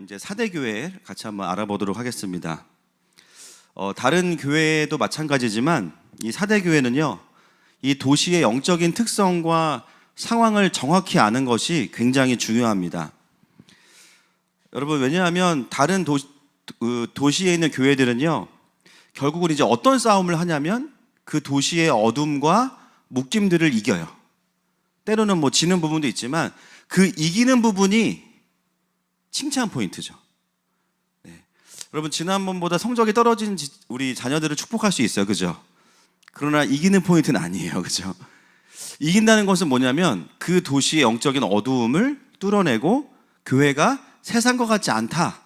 이제 사대교회 같이 한번 알아보도록 하겠습니다. 다른 교회도 마찬가지지만 이 사대교회는요, 이 도시의 영적인 특성과 상황을 정확히 아는 것이 굉장히 중요합니다. 여러분, 왜냐하면 다른 도시에 있는 교회들은요, 결국은 이제 어떤 싸움을 하냐면 그 도시의 어둠과 묶임들을 이겨요. 때로는 뭐 지는 부분도 있지만 그 이기는 부분이 칭찬 포인트죠. 네. 여러분, 지난번보다 성적이 떨어진 우리 자녀들을 축복할 수 있어요, 그죠? 그러나 이기는 포인트는 아니에요, 그죠? 이긴다는 것은 뭐냐면 그 도시의 영적인 어두움을 뚫어내고 교회가 세상과 같지 않다,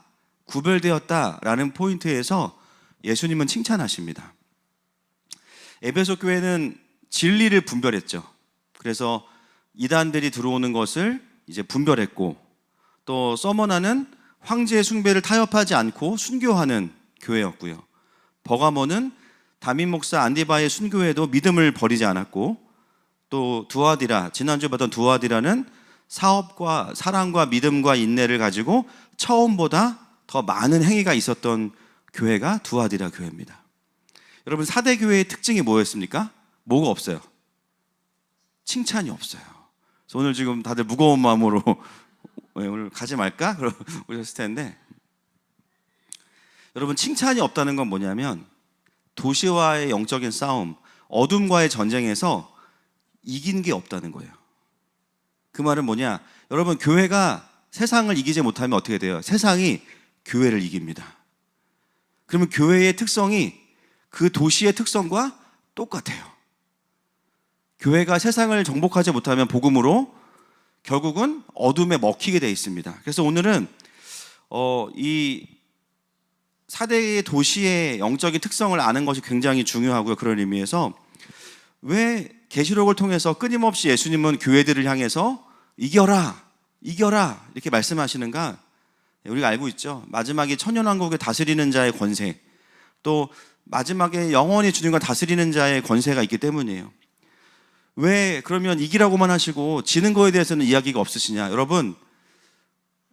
구별되었다라는 포인트에서 예수님은 칭찬하십니다. 에베소 교회는 진리를 분별했죠. 그래서 이단들이 들어오는 것을 이제 분별했고, 또 서머나는 황제의 숭배를 타협하지 않고 순교하는 교회였고요. 버가모는 담임 목사 안디바의 순교에도 믿음을 버리지 않았고, 또 두아디라, 지난주에 봤던 두아디라는 사업과 사랑과 믿음과 인내를 가지고 처음보다 더 많은 행위가 있었던 교회가 두아디라 교회입니다. 여러분, 사대 교회의 특징이 뭐였습니까? 뭐가 없어요? 칭찬이 없어요. 그래서 오늘 지금 다들 무거운 마음으로 오늘 가지 말까? 그러셨을 텐데, 여러분, 칭찬이 없다는 건 뭐냐면 도시와의 영적인 싸움, 어둠과의 전쟁에서 이긴 게 없다는 거예요. 그 말은 뭐냐? 여러분, 교회가 세상을 이기지 못하면 어떻게 돼요? 세상이 교회를 이깁니다. 그러면 교회의 특성이 그 도시의 특성과 똑같아요. 교회가 세상을 정복하지 못하면 복음으로 결국은 어둠에 먹히게 되어 있습니다. 그래서 오늘은 이 4대의 도시의 영적인 특성을 아는 것이 굉장히 중요하고요. 그런 의미에서 왜 계시록을 통해서 끊임없이 예수님은 교회들을 향해서 이겨라, 이겨라 이렇게 말씀하시는가? 우리가 알고 있죠. 마지막에 천년왕국을 다스리는 자의 권세, 또 마지막에 영원히 주님과 다스리는 자의 권세가 있기 때문이에요. 왜 그러면 이기라고만 하시고 지는 거에 대해서는 이야기가 없으시냐? 여러분,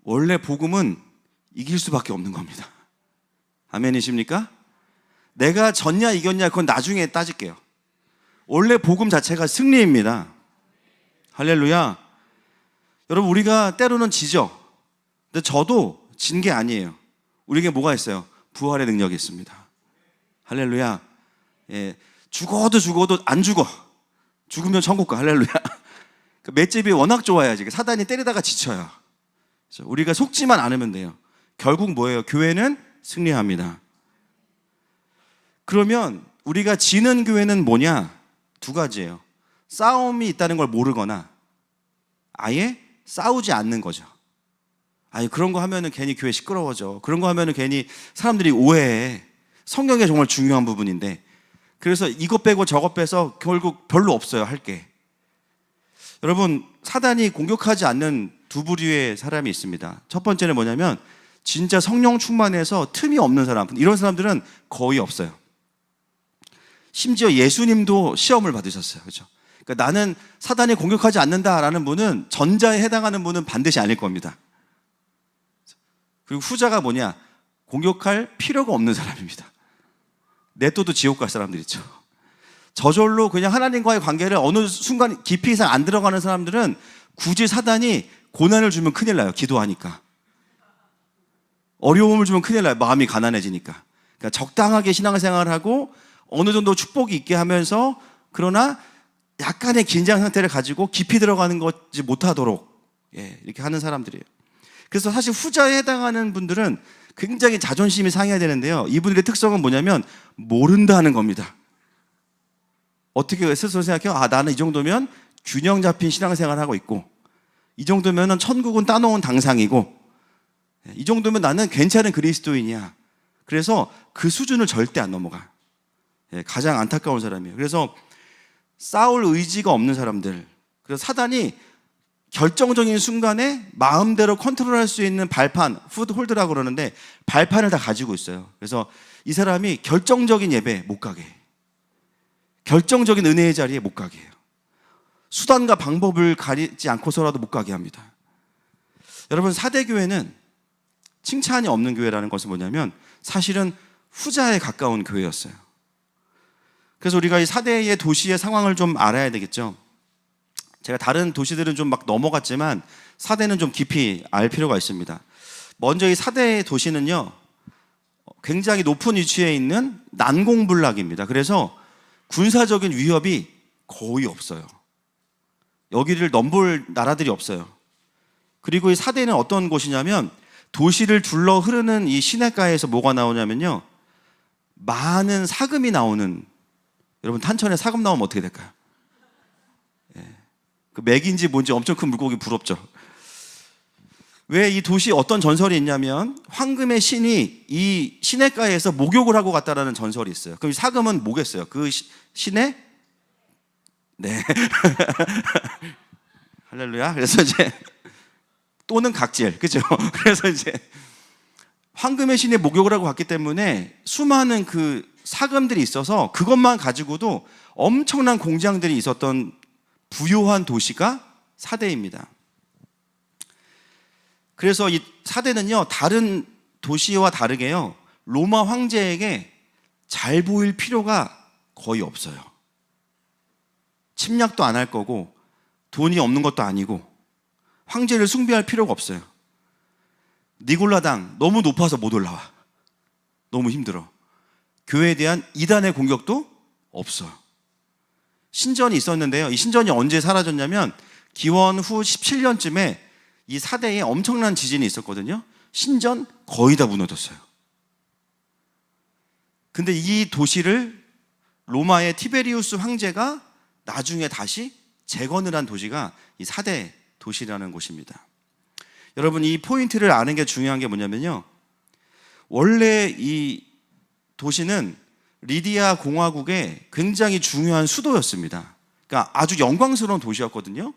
원래 복음은 이길 수밖에 없는 겁니다. 아멘이십니까? 내가 졌냐 이겼냐 그건 나중에 따질게요. 원래 복음 자체가 승리입니다. 할렐루야. 여러분, 우리가 때로는 지죠. 근데 저도 진 게 아니에요. 우리에게 뭐가 있어요? 부활의 능력이 있습니다. 할렐루야. 예, 죽어도 안 죽어. 죽으면 천국 가. 할렐루야. 맷집이 워낙 좋아야지. 사단이 때리다가 지쳐요. 우리가 속지만 않으면 돼요. 결국 뭐예요? 교회는 승리합니다. 그러면 우리가 지는 교회는 뭐냐? 두 가지예요. 싸움이 있다는 걸 모르거나 아예 싸우지 않는 거죠. 아니, 그런 거 하면은 괜히 교회 시끄러워져. 그런 거 하면은 괜히 사람들이 오해해. 성경에 정말 중요한 부분인데, 그래서 이것 빼고 저것 빼서 결국 별로 없어요, 할 게. 여러분, 사단이 공격하지 않는 두 부류의 사람이 있습니다. 첫 번째는 뭐냐면 진짜 성령 충만해서 틈이 없는 사람, 이런 사람들은 거의 없어요. 심지어 예수님도 시험을 받으셨어요. 그렇죠? 그러니까 나는 사단이 공격하지 않는다라는 분은, 전자에 해당하는 분은 반드시 아닐 겁니다. 그리고 후자가 뭐냐? 공격할 필요가 없는 사람입니다. 냅둬도 지옥 갈 사람들 있죠. 저절로 그냥 하나님과의 관계를 어느 순간 깊이 이상 안 들어가는 사람들은 굳이 사단이 고난을 주면 큰일 나요. 기도하니까. 어려움을 주면 큰일 나요. 마음이 가난해지니까. 그러니까 적당하게 신앙생활을 하고 어느 정도 축복이 있게 하면서, 그러나 약간의 긴장 상태를 가지고 깊이 들어가는 것지 못하도록 이렇게 하는 사람들이에요. 그래서 사실 후자에 해당하는 분들은 굉장히 자존심이 상해야 되는데요, 이분들의 특성은 뭐냐면 모른다는 겁니다. 어떻게 스스로 생각해요? 아, 나는 이 정도면 균형 잡힌 신앙생활을 하고 있고, 이 정도면 천국은 따놓은 당상이고, 이 정도면 나는 괜찮은 그리스도인이야. 그래서 그 수준을 절대 안 넘어가. 가장 안타까운 사람이에요. 그래서 싸울 의지가 없는 사람들, 그래서 사단이 결정적인 순간에 마음대로 컨트롤할 수 있는 발판, 푸드홀드라고 그러는데 발판을 다 가지고 있어요. 그래서 이 사람이 결정적인 예배 못 가게 해요. 결정적인 은혜의 자리에 못 가게 해요. 수단과 방법을 가리지 않고서라도 못 가게 합니다. 여러분, 사대교회는 칭찬이 없는 교회라는 것은 뭐냐면 사실은 후자에 가까운 교회였어요. 그래서 우리가 이 4대의 도시의 상황을 좀 알아야 되겠죠. 제가 다른 도시들은 좀 막 넘어갔지만 4대는 좀 깊이 알 필요가 있습니다. 먼저 이 4대의 도시는요, 굉장히 높은 위치에 있는 난공불락입니다. 그래서 군사적인 위협이 거의 없어요. 여기를 넘볼 나라들이 없어요. 그리고 이 4대는 어떤 곳이냐면 도시를 둘러 흐르는 이 시냇가에서 뭐가 나오냐면요, 많은 사금이 나오는, 여러분 탄천에 사금 나오면 어떻게 될까요? 그 맥인지 뭔지 엄청 큰 물고기 부럽죠. 왜 이 도시에 어떤 전설이 있냐면 황금의 신이 이 시냇가에서 목욕을 하고 갔다라는 전설이 있어요. 그럼 이 사금은 뭐겠어요? 그 시내? 네. 할렐루야. 그래서 이제 또는 각질, 그죠? 그래서 이제 황금의 신에 목욕을 하고 갔기 때문에 수많은 그 사금들이 있어서 그것만 가지고도 엄청난 공장들이 있었던 부유한 도시가 4대입니다. 그래서 이 4대는요, 다른 도시와 다르게요, 로마 황제에게 잘 보일 필요가 거의 없어요. 침략도 안 할 거고 돈이 없는 것도 아니고 황제를 숭배할 필요가 없어요. 니골라당 너무 높아서 못 올라와. 너무 힘들어. 교회에 대한 이단의 공격도 없어요. 신전이 있었는데요, 이 신전이 언제 사라졌냐면 기원 후 17년쯤에 이 4대에 엄청난 지진이 있었거든요. 신전 거의 다 무너졌어요. 근데 이 도시를 로마의 티베리우스 황제가 나중에 다시 재건을 한 도시가 이 4대 도시라는 곳입니다. 여러분, 이 포인트를 아는 게 중요한 게 뭐냐면요, 원래 이 도시는 리디아 공화국의 굉장히 중요한 수도였습니다. 그러니까 아주 영광스러운 도시였거든요.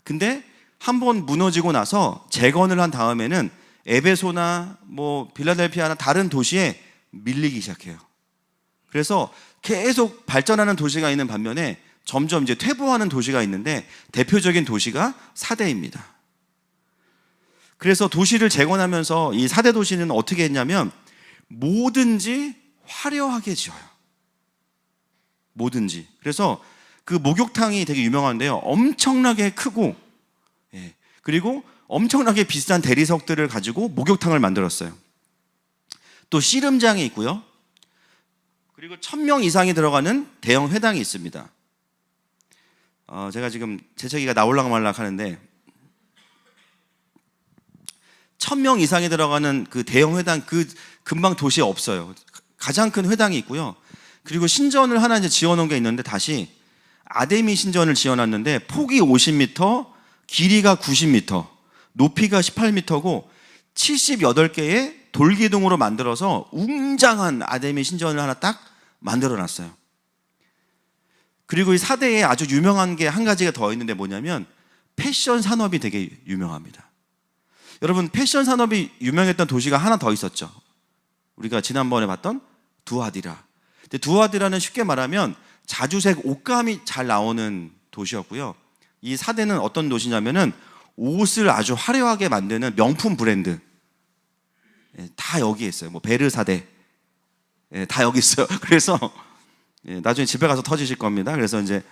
근데 한번 무너지고 나서 재건을 한 다음에는 에베소나 뭐 빌라델피아나 다른 도시에 밀리기 시작해요. 그래서 계속 발전하는 도시가 있는 반면에 점점 이제 퇴보하는 도시가 있는데 대표적인 도시가 4대입니다. 그래서 도시를 재건하면서 이 4대 도시는 어떻게 했냐면 뭐든지 화려하게 지어요. 뭐든지. 그래서 그 목욕탕이 되게 유명한데요, 엄청나게 크고, 그리고 엄청나게 비싼 대리석들을 가지고 목욕탕을 만들었어요. 또 씨름장이 있고요, 그리고 1000명 이상이 들어가는 대형 회당이 있습니다. 제가 지금 재채기가 나올락 말락 하는데 1000명 이상이 들어가는 그 대형 회당, 그 근방 도시에 없어요. 가장 큰 회당이 있고요. 그리고 신전을 하나 이제 지어놓은 게 있는데, 다시 아데미 신전을 지어놨는데 폭이 50m, 길이가 90m, 높이가 18m고 78개의 돌기둥으로 만들어서 웅장한 아데미 신전을 하나 딱 만들어놨어요. 그리고 이 4대에 아주 유명한 게 한 가지가 더 있는데 뭐냐면 패션 산업이 되게 유명합니다. 여러분, 패션 산업이 유명했던 도시가 하나 더 있었죠. 우리가 지난번에 봤던 두아디라. 근데 두아디라는 쉽게 말하면 자주색 옷감이 잘 나오는 도시였고요. 이 4대는 어떤 도시냐면은 옷을 아주 화려하게 만드는 명품 브랜드, 다 여기에 있어요. 뭐 베르사대, 다 여기 있어요. 그래서 나중에 집에 가서 터지실 겁니다. 그래서 이제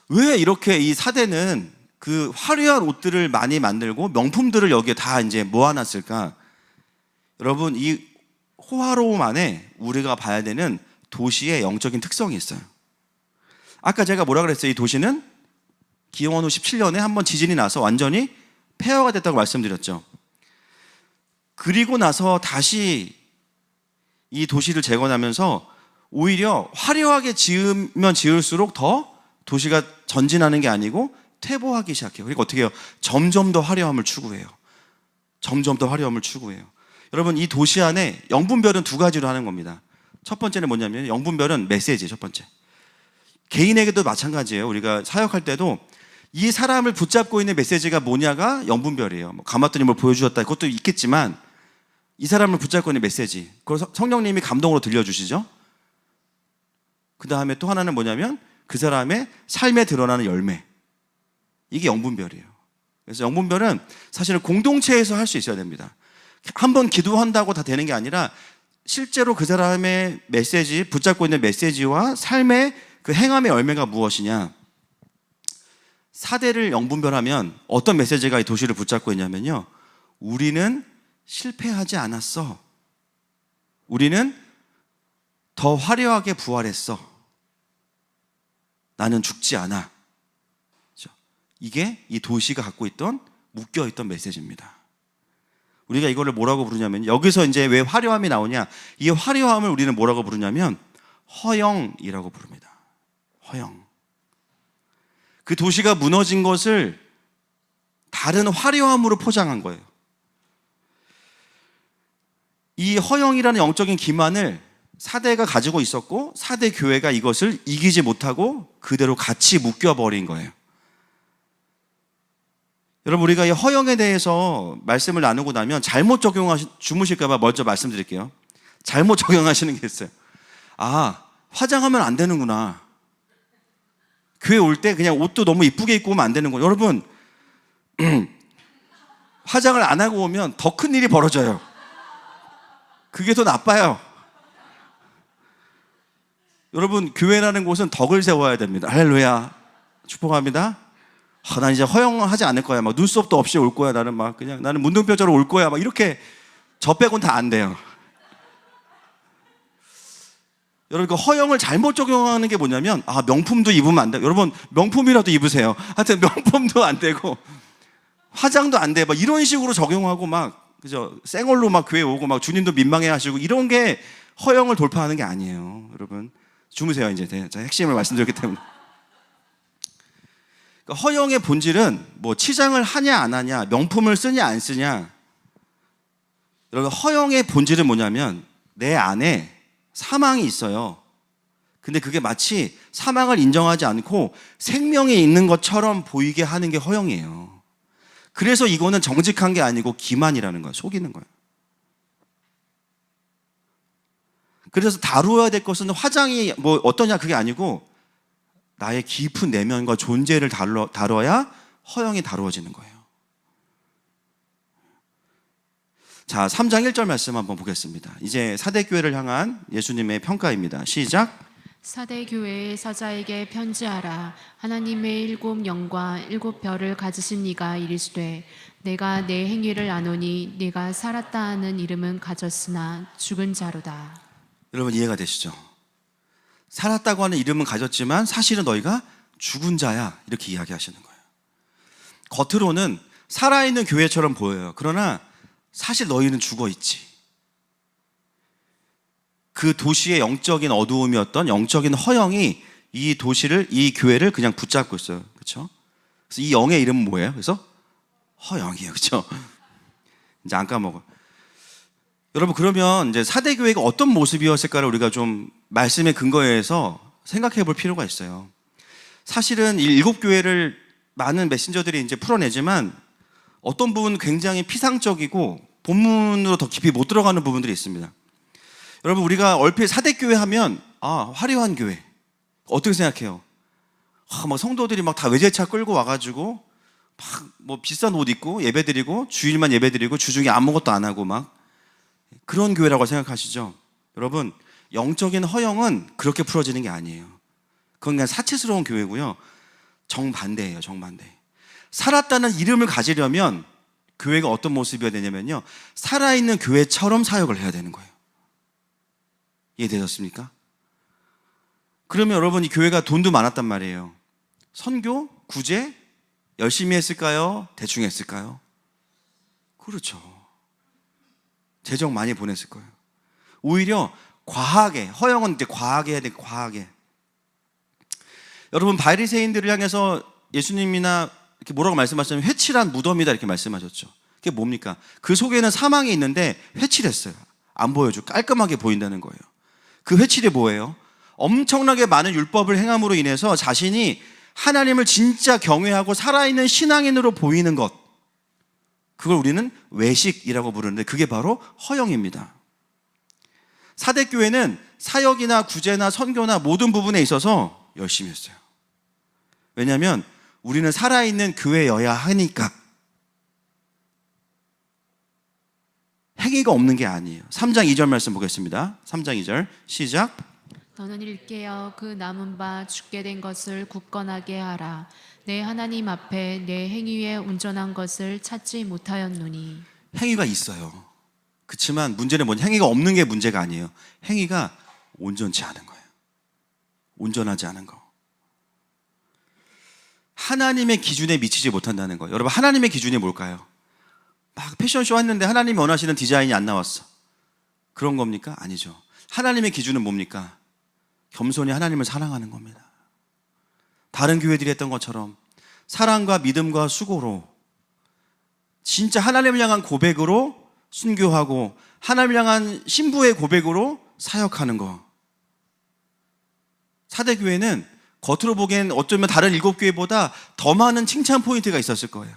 왜 이렇게 이 4대는 그 화려한 옷들을 많이 만들고 명품들을 여기에 다 이제 모아놨을까? 여러분, 이 호화로움 안에 우리가 봐야 되는 도시의 영적인 특성이 있어요. 아까 제가 뭐라 그랬어요? 이 도시는 기원 후 17년에 한번 지진이 나서 완전히 폐허가 됐다고 말씀드렸죠. 그리고 나서 다시 이 도시를 재건하면서 오히려 화려하게 지으면 지을수록 더 도시가 전진하는 게 아니고 퇴보하기 시작해요. 그러니까 어떻게 해요? 점점 더 화려함을 추구해요. 점점 더 화려함을 추구해요. 여러분, 이 도시 안에 영분별은 두 가지로 하는 겁니다. 첫 번째는 뭐냐면 영분별은 메시지. 첫 번째, 개인에게도 마찬가지예요. 우리가 사역할 때도 이 사람을 붙잡고 있는 메시지가 뭐냐가 영분별이에요. 뭐 감았더니 뭘 보여주셨다, 그것도 있겠지만 이 사람을 붙잡고 있는 메시지, 그걸 성령님이 감동으로 들려주시죠. 그 다음에 또 하나는 뭐냐면 그 사람의 삶에 드러나는 열매, 이게 영분별이에요. 그래서 영분별은 사실은 공동체에서 할 수 있어야 됩니다. 한번 기도한다고 다 되는 게 아니라 실제로 그 사람의 메시지, 붙잡고 있는 메시지와 삶의 그 행함의 열매가 무엇이냐. 4대를 영분별하면 어떤 메시지가 이 도시를 붙잡고 있냐면요, 우리는 실패하지 않았어. 우리는 더 화려하게 부활했어. 나는 죽지 않아. 이게 이 도시가 갖고 있던 묶여있던 메시지입니다. 우리가 이거를 뭐라고 부르냐면, 여기서 이제 왜 화려함이 나오냐, 이 화려함을 우리는 뭐라고 부르냐면 허영이라고 부릅니다. 허영. 그 도시가 무너진 것을 다른 화려함으로 포장한 거예요. 이 허영이라는 영적인 기만을 4대가 가지고 있었고 4대 교회가 이것을 이기지 못하고 그대로 같이 묶여버린 거예요. 여러분, 우리가 이 허영에 대해서 말씀을 나누고 나면 잘못 주무실까 봐 먼저 말씀드릴게요. 잘못 적용하시는 게 있어요. 아, 화장하면 안 되는구나. 교회 올 때 그냥 옷도 너무 이쁘게 입고 오면 안 되는구나. 여러분, 화장을 안 하고 오면 더 큰 일이 벌어져요. 그게 더 나빠요. 여러분, 교회라는 곳은 덕을 세워야 됩니다. 할렐루야. 축복합니다. 난 이제 허영하지 않을 거야. 막 눈썹도 없이 올 거야. 나는 막 그냥 나는 문둥뼈처럼 올 거야. 막 이렇게 저 빼곤 다 안 돼요. 여러분, 그 허영을 잘못 적용하는 게 뭐냐면, 아, 명품도 입으면 안 돼. 여러분, 명품이라도 입으세요. 하여튼 명품도 안 되고 화장도 안 돼. 막 이런 식으로 적용하고 막 그죠? 생얼로 막 교회 오고 막 주님도 민망해하시고 이런 게 허영을 돌파하는 게 아니에요. 여러분, 주무세요. 이제 제가 핵심을 말씀드렸기 때문에. 그러니까 허영의 본질은 뭐 치장을 하냐 안 하냐, 명품을 쓰냐 안 쓰냐. 여러분, 허영의 본질은 뭐냐면 내 안에 사망이 있어요. 근데 그게 마치 사망을 인정하지 않고 생명이 있는 것처럼 보이게 하는 게 허영이에요. 그래서 이거는 정직한 게 아니고 기만이라는 거예요. 속이는 거예요. 그래서 다루어야 될 것은 화장이 뭐 어떠냐 그게 아니고 나의 깊은 내면과 존재를 다뤄야 허영이 다루어지는 거예요. 자, 3장 1절 말씀 한번 보겠습니다. 이제 4대 교회를 향한 예수님의 평가입니다. 시작. 4대 교회의 사자에게 편지하라. 하나님의 7 영과 7 별을 가지신 이가 이르시되 내가 내 행위를 아노니 네가 살았다 하는 이름은 가졌으나 죽은 자로다. 여러분, 이해가 되시죠? 살았다고 하는 이름은 가졌지만 사실은 너희가 죽은 자야, 이렇게 이야기하시는 거예요. 겉으로는 살아있는 교회처럼 보여요. 그러나 사실 너희는 죽어있지. 그 도시의 영적인 어두움이었던 영적인 허영이 이 도시를, 이 교회를 그냥 붙잡고 있어요. 그렇죠? 그래서 이 영의 이름은 뭐예요? 그래서 허영이에요. 그렇죠? 이제 안 까먹어. 여러분, 그러면 이제 4대 교회가 어떤 모습이었을까를 우리가 좀 말씀의 근거에서 생각해 볼 필요가 있어요. 사실은 이 7교회를 많은 메신저들이 이제 풀어내지만 어떤 부분은 굉장히 피상적이고 본문으로 더 깊이 못 들어가는 부분들이 있습니다. 여러분, 우리가 얼핏 4대 교회 하면 아, 화려한 교회. 어떻게 생각해요? 막 성도들이 막 다 외제차 끌고 와가지고 막 뭐 비싼 옷 입고 예배드리고 주일만 예배드리고 주중에 아무것도 안 하고 막 그런 교회라고 생각하시죠? 여러분, 영적인 허영은 그렇게 풀어지는 게 아니에요. 그건 그냥 사치스러운 교회고요. 정반대예요. 정반대. 살았다는 이름을 가지려면 교회가 어떤 모습이어야 되냐면요, 살아있는 교회처럼 사역을 해야 되는 거예요. 이해되셨습니까? 그러면 여러분, 이 교회가 돈도 많았단 말이에요. 선교, 구제 열심히 했을까요? 대충 했을까요? 그렇죠. 재정 많이 보냈을 거예요. 오히려 과하게, 허영은 이제 과하게 해야 돼. 과하게. 여러분, 바리새인들을 향해서 예수님이나 이렇게 뭐라고 말씀하셨냐면 회칠한 무덤이다 이렇게 말씀하셨죠. 그게 뭡니까? 그 속에는 사망이 있는데 회칠했어요. 안 보여줘. 깔끔하게 보인다는 거예요. 그 회칠이 뭐예요? 엄청나게 많은 율법을 행함으로 인해서 자신이 하나님을 진짜 경외하고 살아있는 신앙인으로 보이는 것, 그걸 우리는 외식이라고 부르는데 그게 바로 허영입니다. 4대 교회는 사역이나 구제나 선교나 모든 부분에 있어서 열심히 했어요. 왜냐하면 우리는 살아있는 교회여야 하니까 행위가 없는 게 아니에요. 3장 2절 말씀 보겠습니다. 3장 2절 시작. 너는 일깨어 그 남은 바 죽게 된 것을 굳건하게 하라. 내 하나님 앞에 내 행위에 온전한 것을 찾지 못하였노니. 행위가 있어요. 그렇지만 문제는 뭐냐? 행위가 없는 게 문제가 아니에요. 행위가 온전치 않은 거예요. 온전하지 않은 거. 하나님의 기준에 미치지 못한다는 거예요. 여러분, 하나님의 기준이 뭘까요? 막 패션쇼 했는데 하나님이 원하시는 디자인이 안 나왔어. 그런 겁니까? 아니죠. 하나님의 기준은 뭡니까? 겸손히 하나님을 사랑하는 겁니다. 다른 교회들이 했던 것처럼 사랑과 믿음과 수고로 진짜 하나님을 향한 고백으로 순교하고 하나님을 향한 신부의 고백으로 사역하는 거. 사대교회는 겉으로 보기엔 어쩌면 다른 7교회보다 더 많은 칭찬 포인트가 있었을 거예요.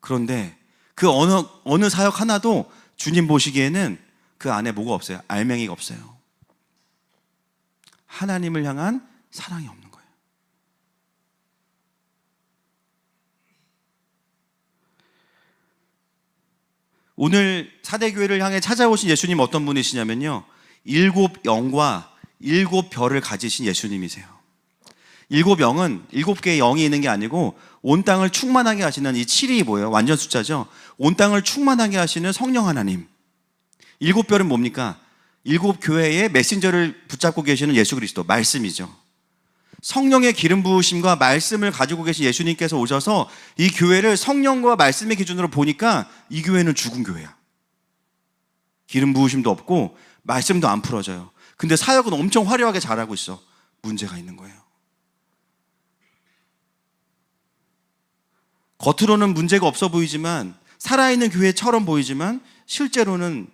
그런데 그 어느 사역 하나도 주님 보시기에는 그 안에 뭐가 없어요? 알맹이가 없어요. 하나님을 향한 사랑이 없는 거예요. 오늘 사대교회를 향해 찾아오신 예수님 어떤 분이시냐면요, 7영과 7별을 가지신 예수님이세요. 7영은 7개의 영이 있는 게 아니고 온 땅을 충만하게 하시는, 이 7이 뭐예요? 완전 숫자죠. 온 땅을 충만하게 하시는 성령 하나님. 7별은 뭡니까? 7교회의 메신저를 붙잡고 계시는 예수 그리스도, 말씀이죠. 성령의 기름 부으심과 말씀을 가지고 계신 예수님께서 오셔서 이 교회를 성령과 말씀의 기준으로 보니까 이 교회는 죽은 교회야. 기름 부으심도 없고 말씀도 안 풀어져요. 근데 사역은 엄청 화려하게 잘하고 있어. 문제가 있는 거예요. 겉으로는 문제가 없어 보이지만, 살아있는 교회처럼 보이지만 실제로는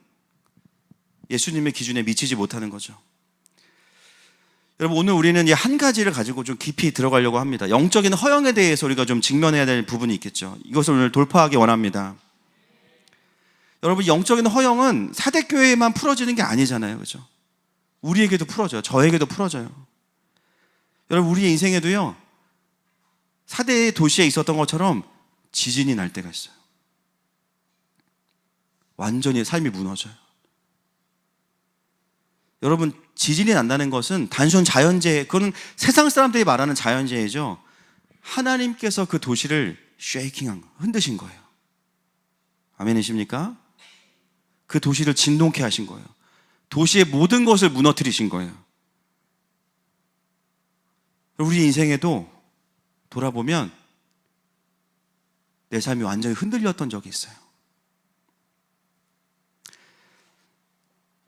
예수님의 기준에 미치지 못하는 거죠. 여러분, 오늘 우리는 이 한 가지를 가지고 좀 깊이 들어가려고 합니다. 영적인 허영에 대해서 우리가 좀 직면해야 될 부분이 있겠죠. 이것을 오늘 돌파하기 원합니다. 여러분, 영적인 허영은 사대교회에만 풀어지는 게 아니잖아요. 그죠? 우리에게도 풀어져요. 저에게도 풀어져요. 여러분, 우리의 인생에도요, 사대 도시에 있었던 것처럼 지진이 날 때가 있어요. 완전히 삶이 무너져요. 여러분, 지진이 난다는 것은 단순 자연재해, 그건 세상 사람들이 말하는 자연재해죠. 하나님께서 그 도시를 흔드신 거예요. 아멘이십니까? 그 도시를 진동케 하신 거예요. 도시의 모든 것을 무너뜨리신 거예요. 우리 인생에도 돌아보면 내 삶이 완전히 흔들렸던 적이 있어요.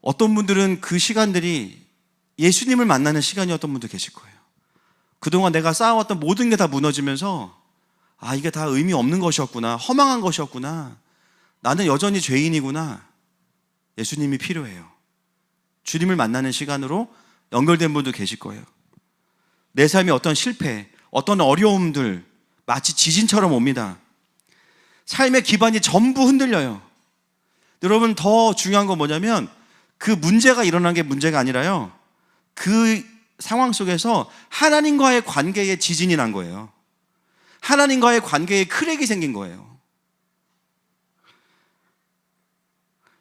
어떤 분들은 그 시간들이 예수님을 만나는 시간이었던 분도 계실 거예요. 그동안 내가 쌓아왔던 모든 게 다 무너지면서, 아, 이게 다 의미 없는 것이었구나, 허망한 것이었구나, 나는 여전히 죄인이구나, 예수님이 필요해요. 주님을 만나는 시간으로 연결된 분도 계실 거예요. 내 삶의 어떤 실패, 어떤 어려움들 마치 지진처럼 옵니다. 삶의 기반이 전부 흔들려요. 여러분, 더 중요한 건 뭐냐면 그 문제가 일어난 게 문제가 아니라요, 그 상황 속에서 하나님과의 관계에 지진이 난 거예요. 하나님과의 관계에 크랙이 생긴 거예요.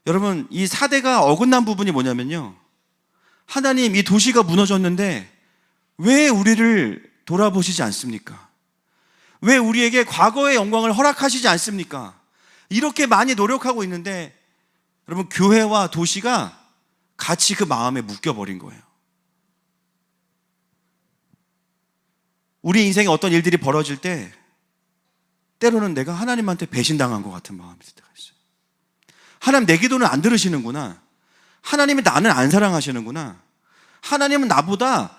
여러분, 이 사대가 어긋난 부분이 뭐냐면요, 하나님, 이 도시가 무너졌는데 왜 우리를 돌아보시지 않습니까? 왜 우리에게 과거의 영광을 허락하시지 않습니까? 이렇게 많이 노력하고 있는데, 여러분, 교회와 도시가 같이 그 마음에 묶여버린 거예요. 우리 인생에 어떤 일들이 벌어질 때 때로는 내가 하나님한테 배신당한 것 같은 마음이 들 때가 있어요. 하나님, 내 기도는 안 들으시는구나. 하나님이 나는 안 사랑하시는구나. 하나님은 나보다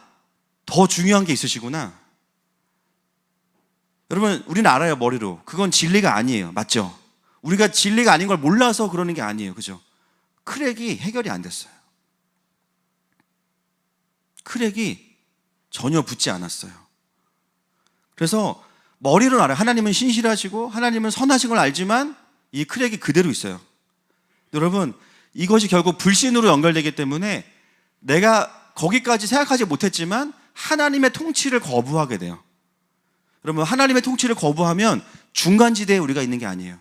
더 중요한 게 있으시구나. 여러분, 우리는 알아요, 머리로. 그건 진리가 아니에요. 맞죠? 우리가 진리가 아닌 걸 몰라서 그러는 게 아니에요. 그죠? 크랙이 해결이 안 됐어요. 크랙이 전혀 붙지 않았어요. 그래서 머리로 알아요. 하나님은 신실하시고 하나님은 선하신 걸 알지만 이 크랙이 그대로 있어요. 여러분, 이것이 결국 불신으로 연결되기 때문에 내가 거기까지 생각하지 못했지만 하나님의 통치를 거부하게 돼요. 여러분, 하나님의 통치를 거부하면 중간지대에 우리가 있는 게 아니에요.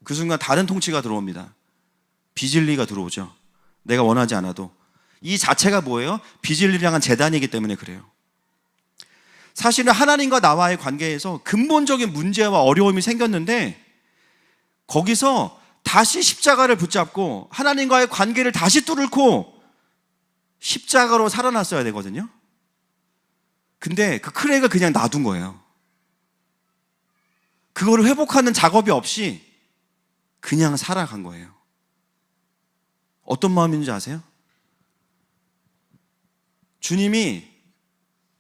그 순간 다른 통치가 들어옵니다. 비진리가 들어오죠. 내가 원하지 않아도. 이 자체가 뭐예요? 비진리를 향한 재단이기 때문에 그래요. 사실은 하나님과 나와의 관계에서 근본적인 문제와 어려움이 생겼는데 거기서 다시 십자가를 붙잡고 하나님과의 관계를 다시 뚫고 십자가로 살아났어야 되거든요. 근데 그 크랙을 그냥 놔둔 거예요. 그거를 회복하는 작업이 없이 그냥 살아간 거예요. 어떤 마음인지 아세요? 주님이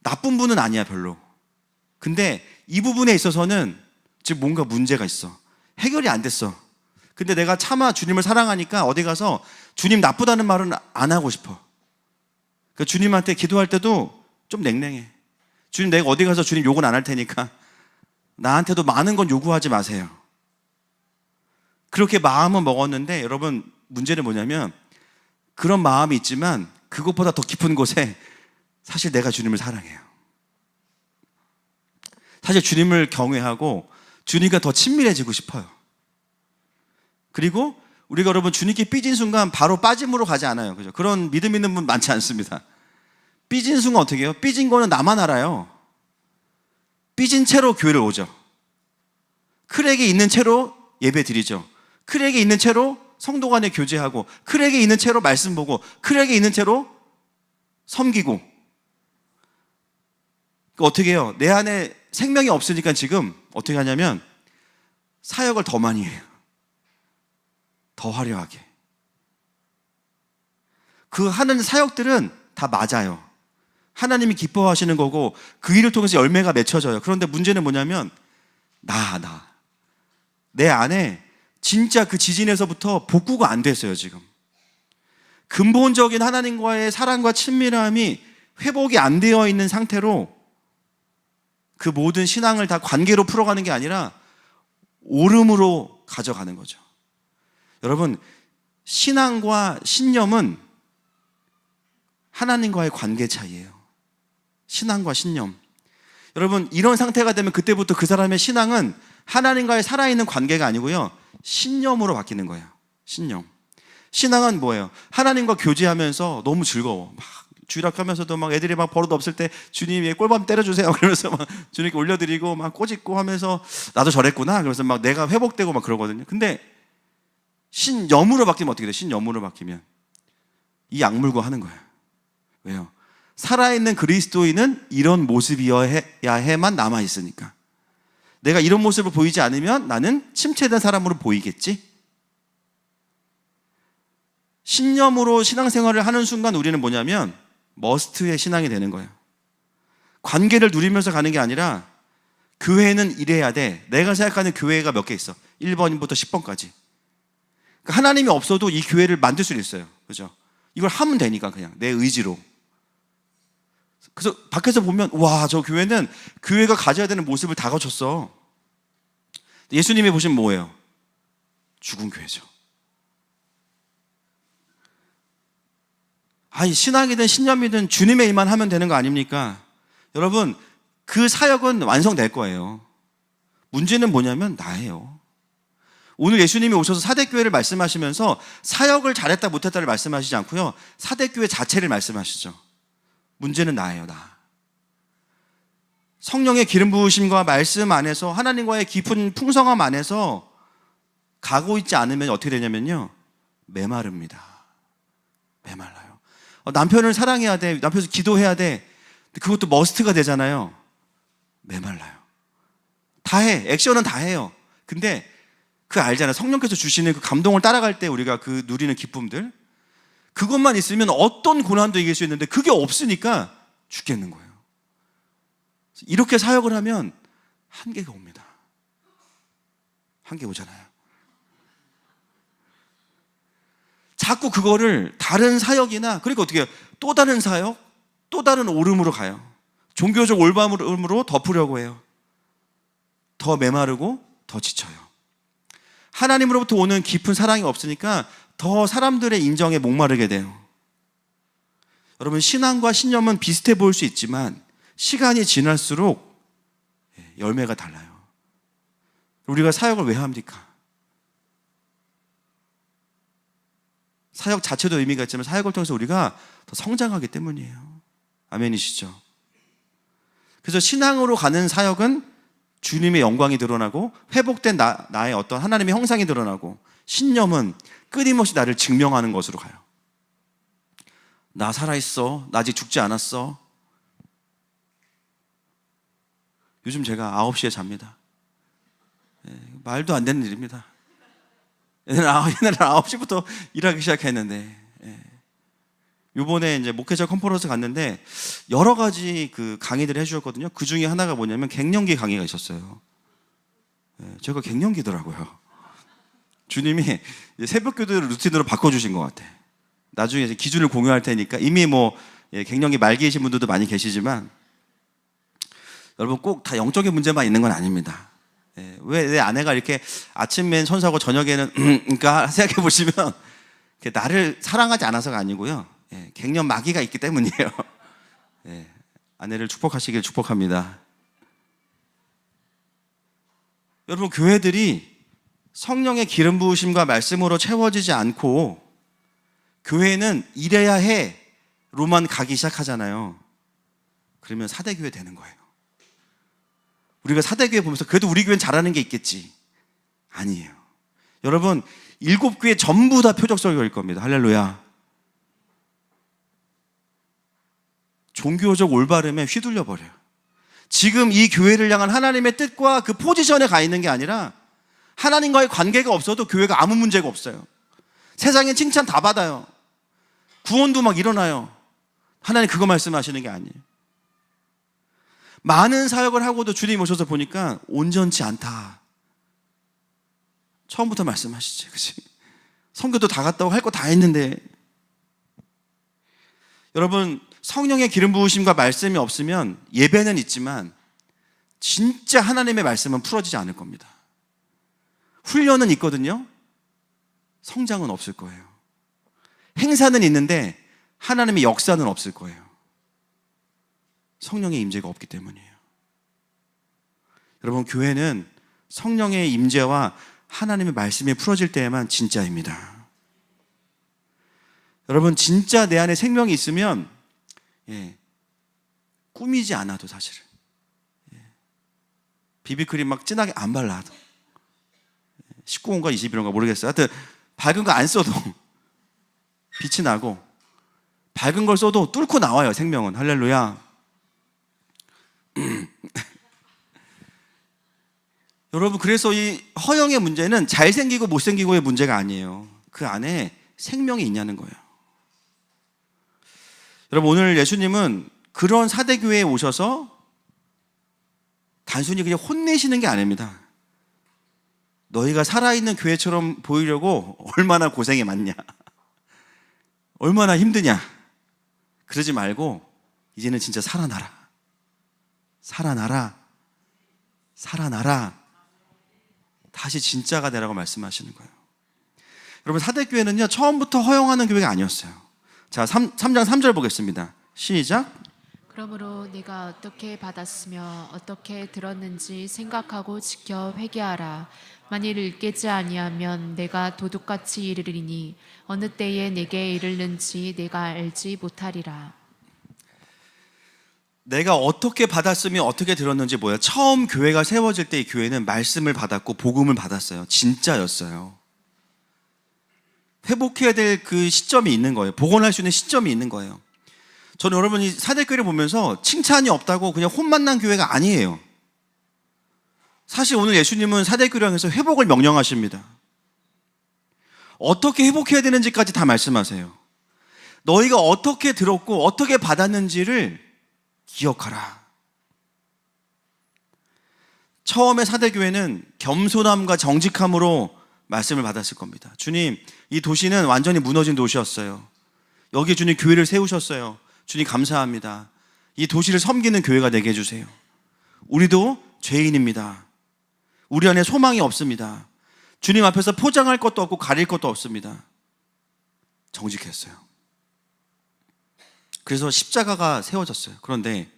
나쁜 분은 아니야, 별로. 근데 이 부분에 있어서는 지금 뭔가 문제가 있어. 해결이 안 됐어. 근데 내가 차마 주님을 사랑하니까 어디 가서 주님 나쁘다는 말은 안 하고 싶어. 그러니까 주님한테 기도할 때도 좀 냉랭해. 주님, 내가 어디 가서 주님 욕은 안 할 테니까 나한테도 많은 건 요구하지 마세요. 그렇게 마음은 먹었는데 여러분, 문제는 뭐냐면 그런 마음이 있지만 그것보다 더 깊은 곳에 사실 내가 주님을 사랑해요. 사실 주님을 경외하고 주님과 더 친밀해지고 싶어요. 그리고 우리가 여러분 주님께 삐진 순간 바로 빠짐으로 가지 않아요. 그죠? 그런 믿음 있는 분 많지 않습니다. 삐진 순간 어떻게 해요? 삐진 거는 나만 알아요. 삐진 채로 교회를 오죠. 크랙이 있는 채로 예배 드리죠. 크랙이 있는 채로 성도 간에 교제하고, 크랙이 있는 채로 말씀 보고, 크랙이 있는 채로 섬기고. 어떻게 해요? 내 안에 생명이 없으니까 지금 어떻게 하냐면 사역을 더 많이 해요. 더 화려하게. 그 하는 사역들은 다 맞아요. 하나님이 기뻐하시는 거고 그 일을 통해서 열매가 맺혀져요. 그런데 문제는 뭐냐면 내 안에 진짜 그 지진에서부터 복구가 안 됐어요, 지금. 근본적인 하나님과의 사랑과 친밀함이 회복이 안 되어 있는 상태로 그 모든 신앙을 다 관계로 풀어가는 게 아니라 오름으로 가져가는 거죠. 여러분, 신앙과 신념은 하나님과의 관계 차이예요. 신앙과 신념. 여러분, 이런 상태가 되면 그때부터 그 사람의 신앙은 하나님과의 살아있는 관계가 아니고요, 신념으로 바뀌는 거예요. 신념. 신앙은 뭐예요? 하나님과 교제하면서 너무 즐거워. 막 주일학하면서도 막 애들이 막 버릇 없을 때 주님 얘 꼴밤 때려주세요. 그러면서 막 주님께 올려드리고 막 꼬집고 하면서 나도 저랬구나. 그러면서 막 내가 회복되고 막 그러거든요. 근데 신념으로 바뀌면 어떻게 돼? 신념으로 바뀌면 이 약물고 하는 거예요. 왜요? 살아있는 그리스도인은 이런 모습이어야만 남아있으니까. 내가 이런 모습을 보이지 않으면 나는 침체된 사람으로 보이겠지? 신념으로 신앙생활을 하는 순간 우리는 뭐냐면 머스트의 신앙이 되는 거예요. 관계를 누리면서 가는 게 아니라 교회는 이래야 돼. 내가 생각하는 교회가 몇 개 있어. 1번부터 10번까지. 그러니까 하나님이 없어도 이 교회를 만들 수 있어요. 그죠? 이걸 하면 되니까 그냥 내 의지로. 그래서 밖에서 보면 와, 저 교회는 교회가 가져야 되는 모습을 다 갖췄어. 예수님이 보시면 뭐예요? 죽은 교회죠. 아니, 신앙이든 신념이든 주님의 일만 하면 되는 거 아닙니까? 여러분, 그 사역은 완성될 거예요. 문제는 뭐냐면 나예요. 오늘 예수님이 오셔서 사대교회를 말씀하시면서 사역을 잘했다 못했다를 말씀하시지 않고요, 사대교회 자체를 말씀하시죠. 문제는 나예요, 나. 성령의 기름 부으심과 말씀 안에서 하나님과의 깊은 풍성함 안에서 가고 있지 않으면 어떻게 되냐면요, 메마릅니다. 메말라요. 남편을 사랑해야 돼, 남편을 기도해야 돼. 근데 그것도 머스트가 되잖아요. 메말라요. 다 해, 액션은 다 해요. 근데 그 알잖아요. 성령께서 주시는 그 감동을 따라갈 때 우리가 그 누리는 기쁨들, 그것만 있으면 어떤 고난도 이길 수 있는데 그게 없으니까 죽겠는 거예요. 이렇게 사역을 하면 한계가 옵니다. 한계 오잖아요. 자꾸 그거를 다른 사역이나, 그러니까 어떻게 해요? 또 다른 사역, 또 다른 오름으로 가요. 종교적 올바름으로 덮으려고 해요. 더 메마르고 더 지쳐요. 하나님으로부터 오는 깊은 사랑이 없으니까 더 사람들의 인정에 목마르게 돼요. 여러분, 신앙과 신념은 비슷해 보일 수 있지만 시간이 지날수록 열매가 달라요. 우리가 사역을 왜 합니까? 사역 자체도 의미가 있지만 사역을 통해서 우리가 더 성장하기 때문이에요. 아멘이시죠? 그래서 신앙으로 가는 사역은 주님의 영광이 드러나고 회복된 나의 어떤 하나님의 형상이 드러나고, 신념은 끊임없이 나를 증명하는 것으로 가요. 나 살아있어. 나 아직 죽지 않았어. 요즘 제가 9시에 잡니다. 말도 안 되는 일입니다. 옛날에 9시부터 일하기 시작했는데, 요번에 이제 목회자 컨퍼런스 갔는데 여러 가지 그 강의들을 해주셨거든요. 그 중에 하나가 뭐냐면 갱년기 강의가 있었어요. 제가 갱년기더라고요. 주님이 새벽 기도를 루틴으로 바꿔주신 것 같아. 나중에 이제 기준을 공유할 테니까, 이미 뭐 갱년기 말기이신 분들도 많이 계시지만, 여러분 꼭 다 영적인 문제만 있는 건 아닙니다. 왜 내 아내가 이렇게 아침엔 천사고 저녁에는 그러니까 생각해 보시면 나를 사랑하지 않아서가 아니고요. 갱년 마귀가 있기 때문이에요. 아내를 축복하시길 축복합니다. 여러분, 교회들이 성령의 기름 부으심과 말씀으로 채워지지 않고 교회는 이래야 해 로만 가기 시작하잖아요. 그러면 사대교회 되는 거예요. 우리가 사대교회 보면서 그래도 우리 교회는 잘하는 게 있겠지. 아니에요. 여러분, 7교회 전부 다 표적설교일 겁니다. 할렐루야. 종교적 올바름에 휘둘려 버려요. 지금 이 교회를 향한 하나님의 뜻과 그 포지션에 가 있는 게 아니라, 하나님과의 관계가 없어도 교회가 아무 문제가 없어요. 세상엔 칭찬 다 받아요. 구원도 막 일어나요. 하나님 그거 말씀하시는 게 아니에요. 많은 사역을 하고도 주님 오셔서 보니까 온전치 않다. 처음부터 말씀하시지, 그치? 선교도 다 갔다 오고 할 거 다 했는데. 여러분, 성령의 기름 부으심과 말씀이 없으면 예배는 있지만 진짜 하나님의 말씀은 풀어지지 않을 겁니다. 훈련은 있거든요. 성장은 없을 거예요. 행사는 있는데 하나님의 역사는 없을 거예요. 성령의 임재가 없기 때문이에요. 여러분, 교회는 성령의 임재와 하나님의 말씀이 풀어질 때에만 진짜입니다. 여러분, 진짜 내 안에 생명이 있으면 꾸미지 않아도 사실은 비비크림 막 진하게 안 발라도 19호인가 21호인가 모르겠어요. 하여튼 밝은 거 안 써도 빛이 나고, 밝은 걸 써도 뚫고 나와요, 생명은. 할렐루야. 여러분, 그래서 이 허영의 문제는 잘생기고 못생기고의 문제가 아니에요. 그 안에 생명이 있냐는 거예요. 여러분, 오늘 예수님은 그런 사대교회에 오셔서 단순히 그냥 혼내시는 게 아닙니다. 너희가 살아있는 교회처럼 보이려고 얼마나 고생이 많냐, 얼마나 힘드냐, 그러지 말고 이제는 진짜 살아나라. 살아나라. 살아나라. 다시 진짜가 되라고 말씀하시는 거예요. 여러분, 사대교회는요, 처음부터 허용하는 교회가 아니었어요. 자, 3장 3절 보겠습니다. 시작. 그러므로 네가 어떻게 받았으며 어떻게 들었는지 생각하고 지켜 회개하라. 만일 깨지 아니하면 내가 도둑같이 이르리니 어느 때에 내게 이르는지 내가 알지 못하리라. 내가 어떻게 받았으며 어떻게 들었는지 뭐야? 처음 교회가 세워질 때 이 교회는 말씀을 받았고 복음을 받았어요. 진짜였어요. 회복해야 될 그 시점이 있는 거예요. 복원할 수 있는 시점이 있는 거예요. 저는 여러분이 사대교회를 보면서 칭찬이 없다고 그냥 혼만 난 교회가 아니에요. 사실 오늘 예수님은 사대교회를 향해서 회복을 명령하십니다. 어떻게 회복해야 되는지까지 다 말씀하세요. 너희가 어떻게 들었고 어떻게 받았는지를 기억하라. 처음에 사대교회는 겸손함과 정직함으로 말씀을 받았을 겁니다. 주님, 이 도시는 완전히 무너진 도시였어요. 여기 주님 교회를 세우셨어요. 주님 감사합니다. 이 도시를 섬기는 교회가 되게 해주세요. 우리도 죄인입니다. 우리 안에 소망이 없습니다. 주님 앞에서 포장할 것도 없고 가릴 것도 없습니다. 정직했어요. 그래서 십자가가 세워졌어요. 그런데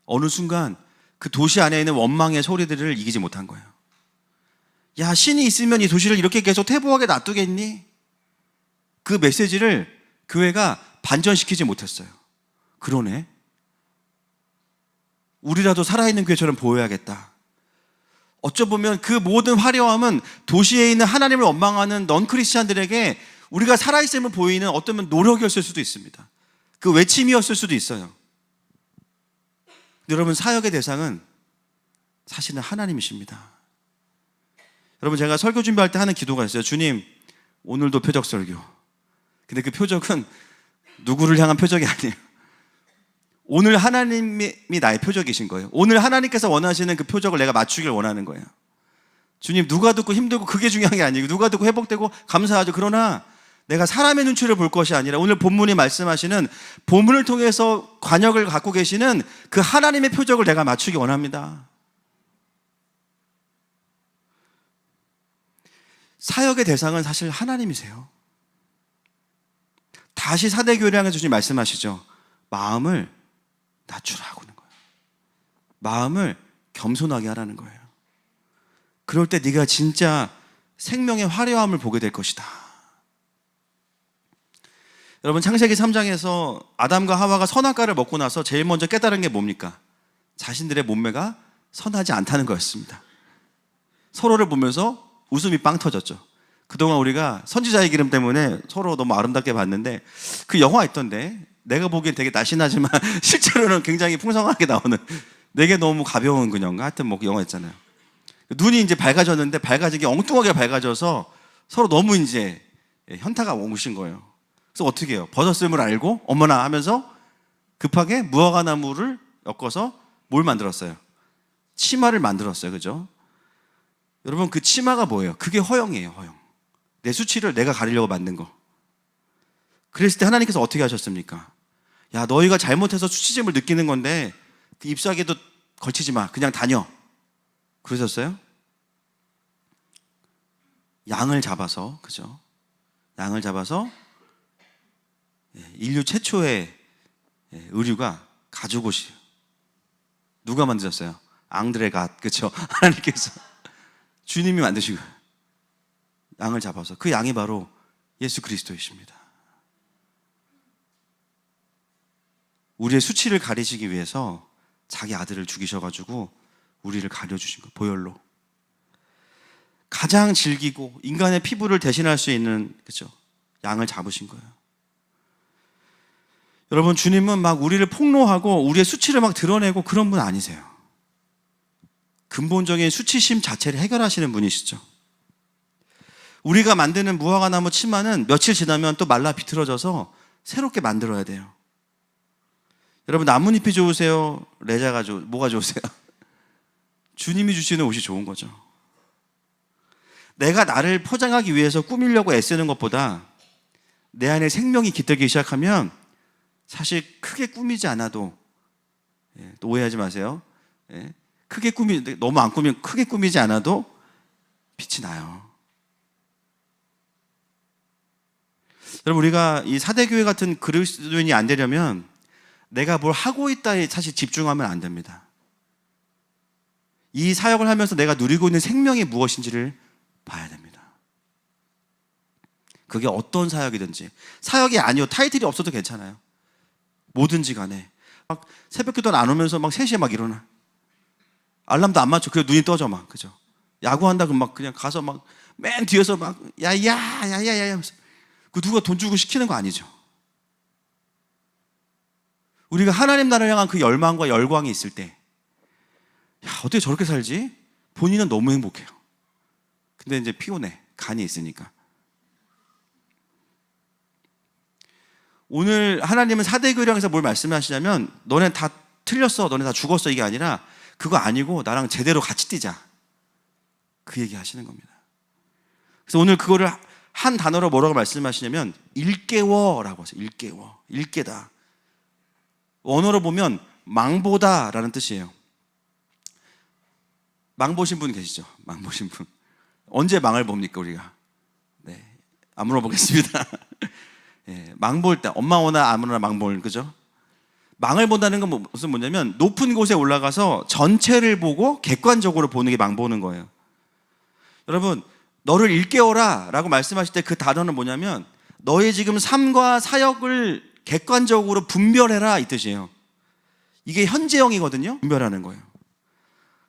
어느 순간 그 도시 안에 있는 원망의 소리들을 이기지 못한 거예요. 야, 신이 있으면 이 도시를 이렇게 계속 퇴보하게 놔두겠니? 그 메시지를 교회가 반전시키지 못했어요. 그러네. 우리라도 살아있는 교회처럼 보여야겠다. 어쩌보면 그 모든 화려함은 도시에 있는 하나님을 원망하는 넌 크리스찬들에게 우리가 살아있음을 보이는 어쩌면 노력이었을 수도 있습니다. 그 외침이었을 수도 있어요. 여러분, 사역의 대상은 사실은 하나님이십니다. 여러분, 제가 설교 준비할 때 하는 기도가 있어요. 주님, 오늘도 표적 설교. 근데 그 표적은 누구를 향한 표적이 아니에요. 오늘 하나님이 나의 표적이신 거예요. 오늘 하나님께서 원하시는 그 표적을 내가 맞추길 원하는 거예요. 주님, 누가 듣고 힘들고 그게 중요한 게 아니고 누가 듣고 회복되고 감사하죠. 그러나 내가 사람의 눈치를 볼 것이 아니라 오늘 본문이 말씀하시는 본문을 통해서 관역을 갖고 계시는 그 하나님의 표적을 내가 맞추기 원합니다. 사역의 대상은 사실 하나님이세요. 다시 사대교회를 향해 주님 말씀하시죠. 마음을 낮추라고 하는 거예요. 마음을 겸손하게 하라는 거예요. 그럴 때 네가 진짜 생명의 화려함을 보게 될 것이다. 여러분, 창세기 3장에서 아담과 하와가 선악과를 먹고 나서 제일 먼저 깨달은 게 뭡니까? 자신들의 몸매가 선하지 않다는 거였습니다. 서로를 보면서 웃음이 빵 터졌죠. 그동안 우리가 선지자의 기름 때문에 서로 너무 아름답게 봤는데 그 영화 있던데 내가 보기엔 되게 날씬하지만 실제로는 굉장히 풍성하게 나오는 내게 너무 가벼운 그녀인가? 하여튼 뭐 그 영화 있잖아요. 눈이 이제 밝아졌는데 밝아지게 엉뚱하게 밝아져서 서로 너무 이제 현타가 오신 거예요. 그래서 어떻게 해요? 버섯을 알고 어머나 하면서 급하게 무화과 나무를 엮어서 뭘 만들었어요? 치마를 만들었어요. 그죠? 여러분, 그 치마가 뭐예요? 그게 허영이에요. 허영. 내 수치를 내가 가리려고 만든 거. 그랬을 때 하나님께서 어떻게 하셨습니까? 야, 너희가 잘못해서 수치심을 느끼는 건데 그 잎사귀에도 걸치지 마. 그냥 다녀. 그러셨어요? 양을 잡아서, 그죠? 양을 잡아서 인류 최초의 의류가 가죽옷이에요. 누가 만드셨어요? 앙드레 갓, 그죠? 하나님께서 주님이 만드시고 양을 잡아서 그 양이 바로 예수 그리스도이십니다. 우리의 수치를 가리시기 위해서 자기 아들을 죽이셔가지고 우리를 가려주신 거예요. 보혈로. 가장 질기고 인간의 피부를 대신할 수 있는, 그죠? 양을 잡으신 거예요. 여러분, 주님은 막 우리를 폭로하고 우리의 수치를 막 드러내고 그런 분 아니세요. 근본적인 수치심 자체를 해결하시는 분이시죠. 우리가 만드는 무화과 나무 치마는 며칠 지나면 또 말라 비틀어져서 새롭게 만들어야 돼요. 여러분, 나뭇잎이 좋으세요? 레자가 뭐가 좋으세요? 주님이 주시는 옷이 좋은 거죠. 내가 나를 포장하기 위해서 꾸미려고 애쓰는 것보다 내 안에 생명이 깃들기 시작하면 사실 크게 꾸미지 않아도, 또 오해하지 마세요. 크게 너무 안 꾸미면 크게 꾸미지 않아도 빛이 나요. 여러분, 우리가 이 사대교회 같은 그리스도인이 안 되려면 내가 뭘 하고 있다에 사실 집중하면 안 됩니다. 이 사역을 하면서 내가 누리고 있는 생명이 무엇인지를 봐야 됩니다. 그게 어떤 사역이든지, 사역이 아니요 타이틀이 없어도 괜찮아요. 뭐든지 간에 막 새벽 기도 안 오면서 막 3시에 막 일어나. 알람도 안 맞춰. 그냥 눈이 떠져 막, 그죠? 야구한다고 막 그냥 가서 막 맨 뒤에서 막 야야야야야 하면서 그 누가 돈 주고 시키는 거 아니죠. 우리가 하나님 나라를 향한 그 열망과 열광이 있을 때, 야, 어떻게 저렇게 살지? 본인은 너무 행복해요. 근데 이제 피곤해. 간이 있으니까. 오늘 하나님은 사대교회를 향해서 뭘 말씀하시냐면 너네 다 틀렸어. 너네 다 죽었어. 이게 아니라 그거 아니고 나랑 제대로 같이 뛰자. 그 얘기 하시는 겁니다. 그래서 오늘 그거를 한 단어로 뭐라고 말씀하시냐면 일깨워라고 하세요. 일깨워. 일깨다. 원어로 보면 망보다라는 뜻이에요. 망 보신 분 계시죠? 망 보신 분. 언제 망을 봅니까, 우리가? 네. 안 물어보겠습니다. 예, 망 볼 때, 엄마오나 아무나 망 볼, 그죠? 망을 본다는 건 무슨 뭐냐면 높은 곳에 올라가서 전체를 보고 객관적으로 보는 게 망 보는 거예요. 여러분, 너를 일깨워라 라고 말씀하실 때 그 단어는 뭐냐면 너의 지금 삶과 사역을 객관적으로 분별해라 이 뜻이에요. 이게 현재형이거든요. 분별하는 거예요.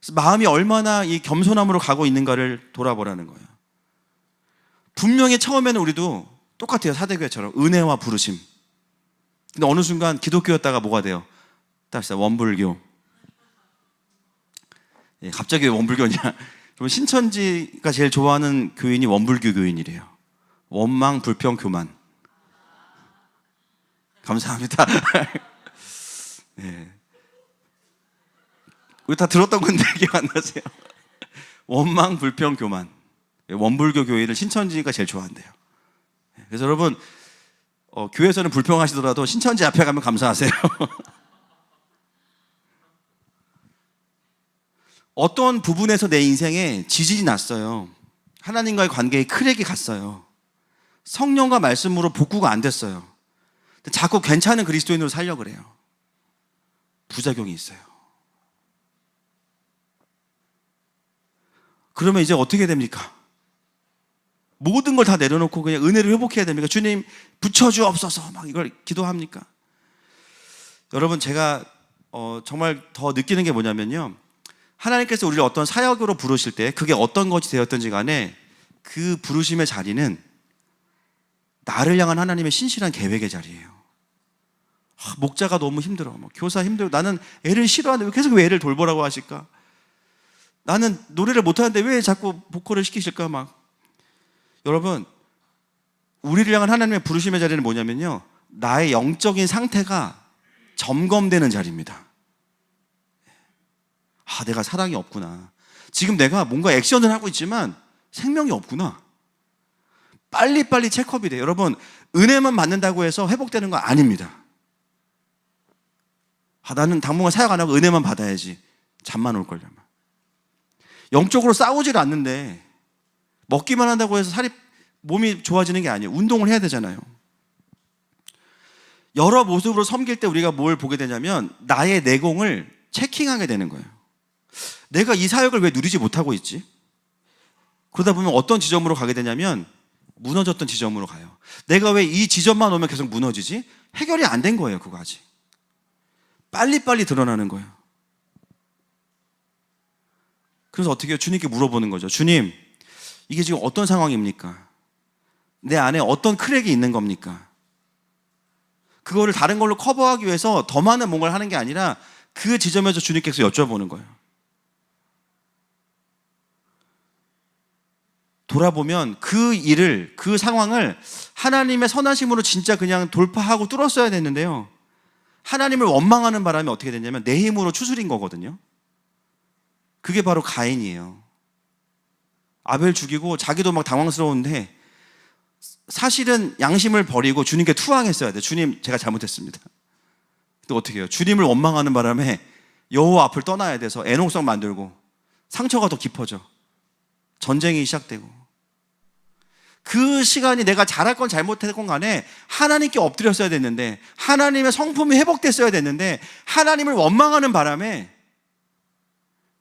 그래서 마음이 얼마나 이 겸손함으로 가고 있는가를 돌아보라는 거예요. 분명히 처음에는 우리도 똑같아요. 사대교회처럼 은혜와 부르심. 근데 어느 순간 기독교였다가 뭐가 돼요? 다시 원불교. 예, 갑자기 왜 원불교냐? 그러면 신천지가 제일 좋아하는 교인이 원불교 교인이래요. 원망, 불평, 교만. 감사합니다. 예. 우리 다 들었던 건데 기억 안 나세요? 원망, 불평, 교만. 원불교 교인을 신천지가 제일 좋아한대요. 그래서 여러분 교회에서는 불평하시더라도 신천지 앞에 가면 감사하세요. 어떤 부분에서 내 인생에 지진이 났어요. 하나님과의 관계에 크랙이 갔어요. 성령과 말씀으로 복구가 안 됐어요. 자꾸 괜찮은 그리스도인으로 살려고 그래요. 부작용이 있어요. 그러면 이제 어떻게 됩니까? 모든 걸 다 내려놓고 그냥 은혜를 회복해야 됩니까? 주님 붙여주옵소서 막 이걸 기도합니까? 여러분 제가 정말 더 느끼는 게 뭐냐면요, 하나님께서 우리를 어떤 사역으로 부르실 때 그게 어떤 것이 되었든지 간에 그 부르심의 자리는 나를 향한 하나님의 신실한 계획의 자리예요. 목자가 너무 힘들어, 교사 힘들어, 나는 애를 싫어하는데 계속 왜 애를 돌보라고 하실까? 나는 노래를 못하는데 왜 자꾸 보컬을 시키실까? 막 여러분, 우리를 향한 하나님의 부르심의 자리는 뭐냐면요, 나의 영적인 상태가 점검되는 자리입니다. 내가 사랑이 없구나. 지금 내가 뭔가 액션을 하고 있지만 생명이 없구나. 빨리빨리 체크업이 돼요. 여러분, 은혜만 받는다고 해서 회복되는 거 아닙니다. 나는 당분간 사역 안 하고 은혜만 받아야지. 잠만 올걸요. 영적으로 싸우질 않는데 먹기만 한다고 해서 몸이 좋아지는 게 아니에요. 운동을 해야 되잖아요. 여러 모습으로 섬길 때 우리가 뭘 보게 되냐면 나의 내공을 체킹하게 되는 거예요. 내가 이 사역을 왜 누리지 못하고 있지? 그러다 보면 어떤 지점으로 가게 되냐면 무너졌던 지점으로 가요. 내가 왜 이 지점만 오면 계속 무너지지? 해결이 안 된 거예요. 그거 아직. 빨리빨리 드러나는 거예요. 그래서 어떻게 해요? 주님께 물어보는 거죠. 주님, 이게 지금 어떤 상황입니까? 내 안에 어떤 크랙이 있는 겁니까? 그거를 다른 걸로 커버하기 위해서 더 많은 뭔가를 하는 게 아니라 그 지점에서 주님께서 여쭤보는 거예요. 돌아보면 그 일을, 그 상황을 하나님의 선하심으로 진짜 그냥 돌파하고 뚫었어야 됐는데요, 하나님을 원망하는 바람에 어떻게 됐냐면 내 힘으로 추스린 거거든요. 그게 바로 가인이에요. 아벨 죽이고 자기도 막 당황스러운데 사실은 양심을 버리고 주님께 투항했어야 돼. 주님, 제가 잘못했습니다. 또 어떻게 해요? 주님을 원망하는 바람에 여호와 앞을 떠나야 돼서 애농성 만들고 상처가 더 깊어져. 전쟁이 시작되고. 그 시간이 내가 잘할 건 잘못했건 간에 하나님께 엎드렸어야 됐는데, 하나님의 성품이 회복됐어야 됐는데, 하나님을 원망하는 바람에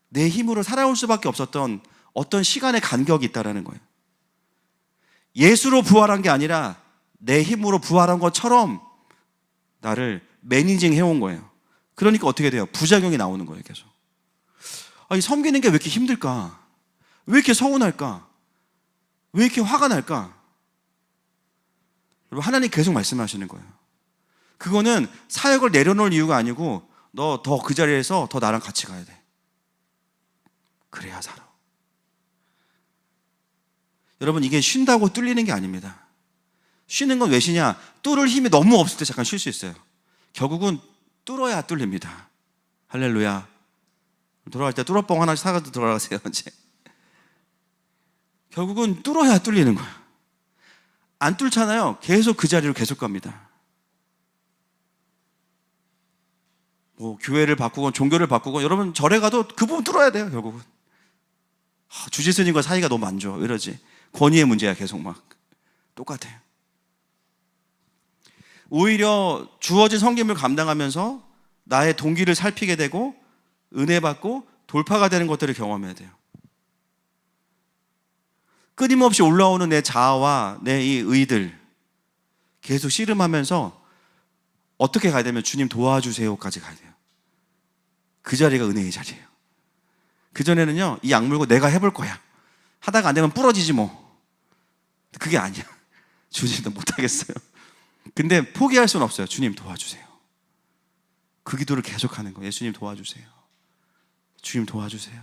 내 힘으로 살아올 수밖에 없었던 어떤 시간의 간격이 있다는 거예요. 예수로 부활한 게 아니라 내 힘으로 부활한 것처럼 나를 매니징 해온 거예요. 그러니까 어떻게 돼요? 부작용이 나오는 거예요. 계속. 이 섬기는 게 왜 이렇게 힘들까? 왜 이렇게 서운할까? 왜 이렇게 화가 날까? 여러분, 하나님 계속 말씀하시는 거예요. 그거는 사역을 내려놓을 이유가 아니고 너 더 그 자리에서 더 나랑 같이 가야 돼. 그래야 살아. 여러분, 이게 쉰다고 뚫리는 게 아닙니다. 쉬는 건 왜 쉬냐? 뚫을 힘이 너무 없을 때 잠깐 쉴 수 있어요. 결국은 뚫어야 뚫립니다. 할렐루야. 돌아갈 때 뚫어뻥 하나씩 사가지고 돌아가세요. 이제 결국은 뚫어야 뚫리는 거야. 안 뚫잖아요. 계속 그 자리로 계속 갑니다. 교회를 바꾸건 종교를 바꾸건 여러분 절에 가도 그 부분 뚫어야 돼요. 결국은 주지스님과 사이가 너무 안 좋아 이러지, 권위의 문제야. 계속 막 똑같아요. 오히려 주어진 섬김을 감당하면서 나의 동기를 살피게 되고 은혜 받고 돌파가 되는 것들을 경험해야 돼요. 끊임없이 올라오는 내 자아와 내 이 의들, 계속 씨름하면서 어떻게 가야 되면 주님 도와주세요까지 가야 돼요. 그 자리가 은혜의 자리예요. 그전에는요, 이 약물고 내가 해볼 거야. 하다가 안 되면 부러지지 뭐. 그게 아니야. 주님도 못하겠어요. 근데 포기할 수는 없어요. 주님 도와주세요. 그 기도를 계속하는 거예요. 예수님 도와주세요. 주님 도와주세요.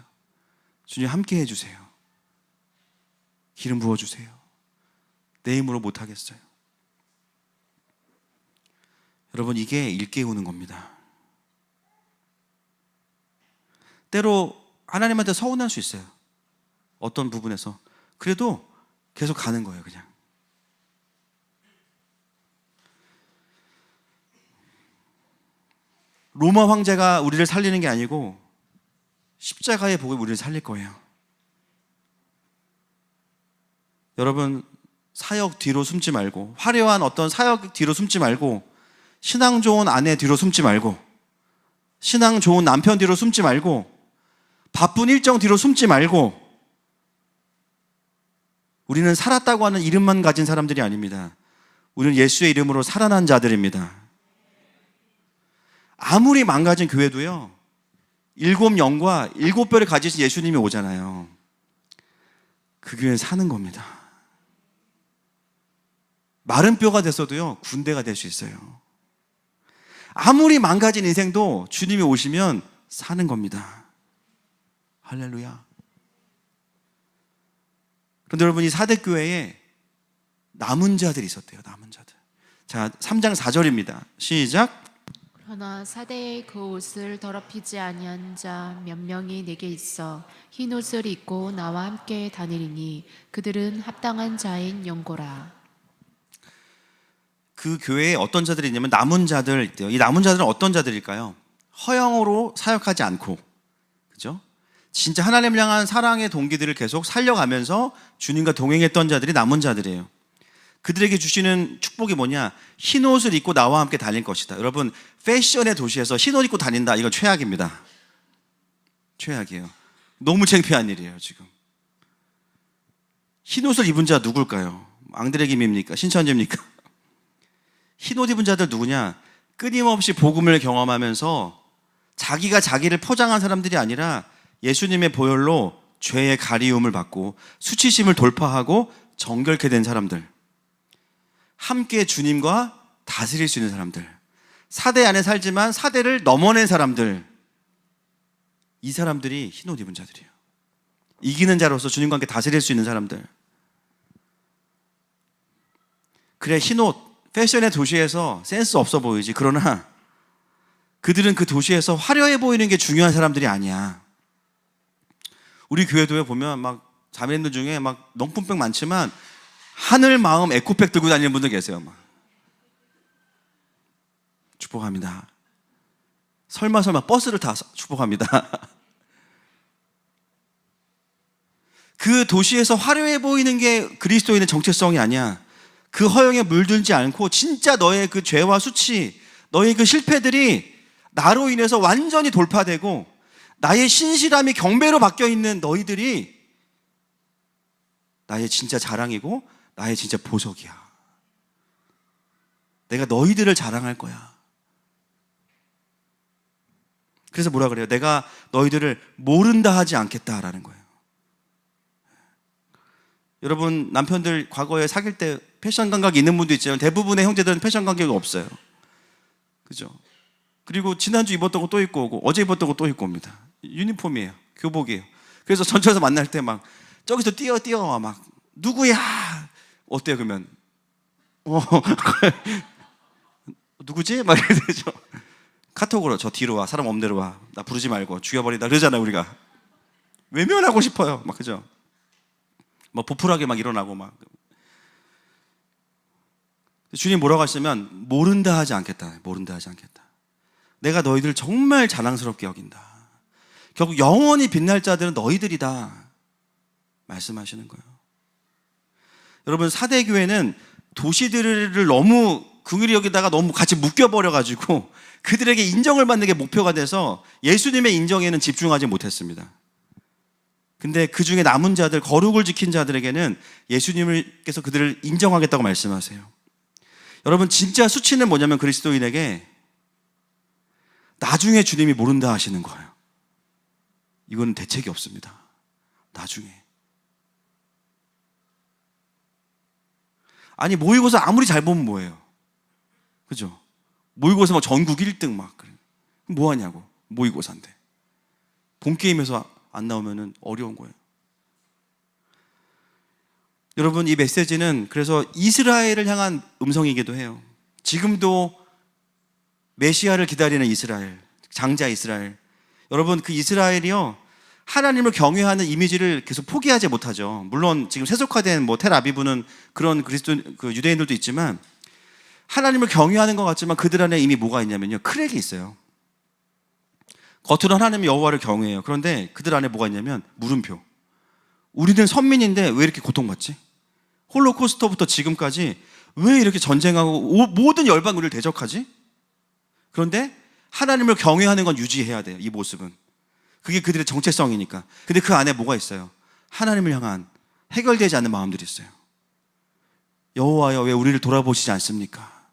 주님 함께 해주세요. 기름 부어주세요. 내 힘으로 못하겠어요. 여러분, 이게 일깨우는 겁니다. 때로 하나님한테 서운할 수 있어요. 어떤 부분에서. 그래도 계속 가는 거예요, 그냥. 로마 황제가 우리를 살리는 게 아니고 십자가의 복이 우리를 살릴 거예요. 여러분, 사역 뒤로 숨지 말고, 화려한 어떤 사역 뒤로 숨지 말고, 신앙 좋은 아내 뒤로 숨지 말고, 신앙 좋은 남편 뒤로 숨지 말고, 바쁜 일정 뒤로 숨지 말고, 우리는 살았다고 하는 이름만 가진 사람들이 아닙니다. 우리는 예수의 이름으로 살아난 자들입니다. 아무리 망가진 교회도요, 7영과 7뼈를 가지신 예수님이 오잖아요. 그 교회는 사는 겁니다. 마른 뼈가 됐어도요, 군대가 될 수 있어요. 아무리 망가진 인생도 주님이 오시면 사는 겁니다. 할렐루야. 그런데 여러분, 이 사대교회에 남은 자들이 있었대요. 남은 자들. 자, 3장 4절입니다. 시작. 그러나 사대의 그 옷을 더럽히지 아니한 자 몇 명이 내게 있어 흰 옷을 입고 나와 함께 다니리니 그들은 합당한 자인 영고라. 그 교회에 어떤 자들이 있냐면 남은 자들 있대요. 이 남은 자들은 어떤 자들일까요? 허영으로 사역하지 않고, 그죠? 진짜 하나님을 향한 사랑의 동기들을 계속 살려가면서 주님과 동행했던 자들이 남은 자들이에요. 그들에게 주시는 축복이 뭐냐? 흰 옷을 입고 나와 함께 다닐 것이다. 여러분, 패션의 도시에서 흰 옷 입고 다닌다, 이건 최악입니다. 최악이에요. 너무 창피한 일이에요. 지금 흰 옷을 입은 자 누굴까요? 앙드레김입니까? 신천지입니까? 흰 옷 입은 자들 누구냐? 끊임없이 복음을 경험하면서 자기가 자기를 포장한 사람들이 아니라 예수님의 보혈로 죄의 가리움을 받고 수치심을 돌파하고 정결케 된 사람들, 함께 주님과 다스릴 수 있는 사람들, 사대 안에 살지만 사대를 넘어낸 사람들, 이 사람들이 흰 옷 입은 자들이에요. 이기는 자로서 주님과 함께 다스릴 수 있는 사람들. 그래, 흰 옷, 패션의 도시에서 센스 없어 보이지. 그러나 그들은 그 도시에서 화려해 보이는 게 중요한 사람들이 아니야. 우리 교회도에 보면 막 자매님들 중에 막 명품백 많지만 하늘 마음 에코백 들고 다니는 분들 계세요. 막. 축복합니다. 설마 버스를 타서 축복합니다. 그 도시에서 화려해 보이는 게 그리스도인의 정체성이 아니야. 그 허영에 물들지 않고 진짜 너의 그 죄와 수치, 너의 그 실패들이 나로 인해서 완전히 돌파되고 나의 신실함이 경배로 바뀌어 있는 너희들이 나의 진짜 자랑이고 나의 진짜 보석이야. 내가 너희들을 자랑할 거야. 그래서 뭐라 그래요? 내가 너희들을 모른다 하지 않겠다라는 거예요. 여러분, 남편들 과거에 사귈 때 패션 감각이 있는 분도 있지만 대부분의 형제들은 패션 감각이 없어요. 그죠? 그리고 지난주 입었던 거 또 입고 오고 어제 입었던 거 또 입고 옵니다. 유니폼이에요. 교복이에요. 그래서 전철에서 만날 때 막 저기서 뛰어와 막 누구야? 어때요 그러면? 누구지? 막 이렇게 되죠. 카톡으로 저 뒤로 와, 사람 없는 데로 와, 나 부르지 말고 죽여버린다 그러잖아요. 우리가 외면하고 싶어요. 막 그죠? 막 보풀하게 막 일어나고 막. 주님 뭐라고 하시면 모른다 하지 않겠다. 모른다 하지 않겠다. 내가 너희들 정말 자랑스럽게 여긴다. 결국 영원히 빛날 자들은 너희들이다 말씀하시는 거예요. 여러분, 사대교회는 도시들을 너무 긍휼히 여기다가 너무 같이 묶여버려가지고 그들에게 인정을 받는 게 목표가 돼서 예수님의 인정에는 집중하지 못했습니다. 근데 그 중에 남은 자들, 거룩을 지킨 자들에게는 예수님께서 그들을 인정하겠다고 말씀하세요. 여러분, 진짜 수치는 뭐냐면 그리스도인에게 나중에 주님이 모른다 하시는 거예요. 이건 대책이 없습니다. 나중에. 아니, 모의고사 아무리 잘 보면 뭐예요? 그죠? 모의고사 막 전국 1등 막. 뭐 하냐고. 모의고사인데. 본게임에서 안 나오면 어려운 거예요. 여러분, 이 메시지는 그래서 이스라엘을 향한 음성이기도 해요. 지금도 메시아를 기다리는 이스라엘, 장자 이스라엘. 여러분, 그 이스라엘이요, 하나님을 경외하는 이미지를 계속 포기하지 못하죠. 물론 지금 세속화된 뭐 텔아비브는 그런 그 유대인들도 있지만, 하나님을 경외하는 것 같지만 그들 안에 이미 뭐가 있냐면요, 크랙이 있어요. 겉으로 하나님 여호와를 경외해요. 그런데 그들 안에 뭐가 있냐면 물음표. 우리는 선민인데 왜 이렇게 고통받지? 홀로코스터부터 지금까지 왜 이렇게 전쟁하고 모든 열방 우리를 대적하지? 그런데 하나님을 경외하는 건 유지해야 돼요. 이 모습은. 그게 그들의 정체성이니까. 근데 그 안에 뭐가 있어요? 하나님을 향한 해결되지 않는 마음들이 있어요. 여호와여, 왜 우리를 돌아보시지 않습니까?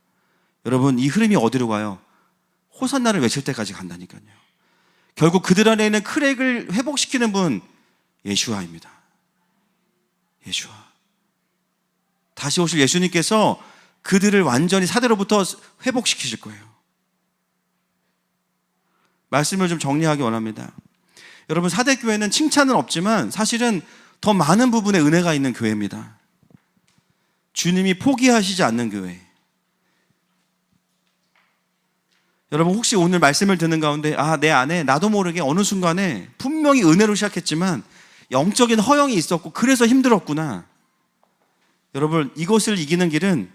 여러분, 이 흐름이 어디로 가요? 호산나를 외칠 때까지 간다니까요. 결국 그들 안에 있는 크랙을 회복시키는 분, 예수아입니다. 예수아. 다시 오실 예수님께서 그들을 완전히 사대로부터 회복시키실 거예요. 말씀을 좀 정리하기 원합니다. 여러분, 사대교회는 칭찬은 없지만 사실은 더 많은 부분에 은혜가 있는 교회입니다. 주님이 포기하시지 않는 교회. 여러분, 혹시 오늘 말씀을 듣는 가운데 내 안에 나도 모르게 어느 순간에 분명히 은혜로 시작했지만 영적인 허영이 있었고 그래서 힘들었구나. 여러분, 이것을 이기는 길은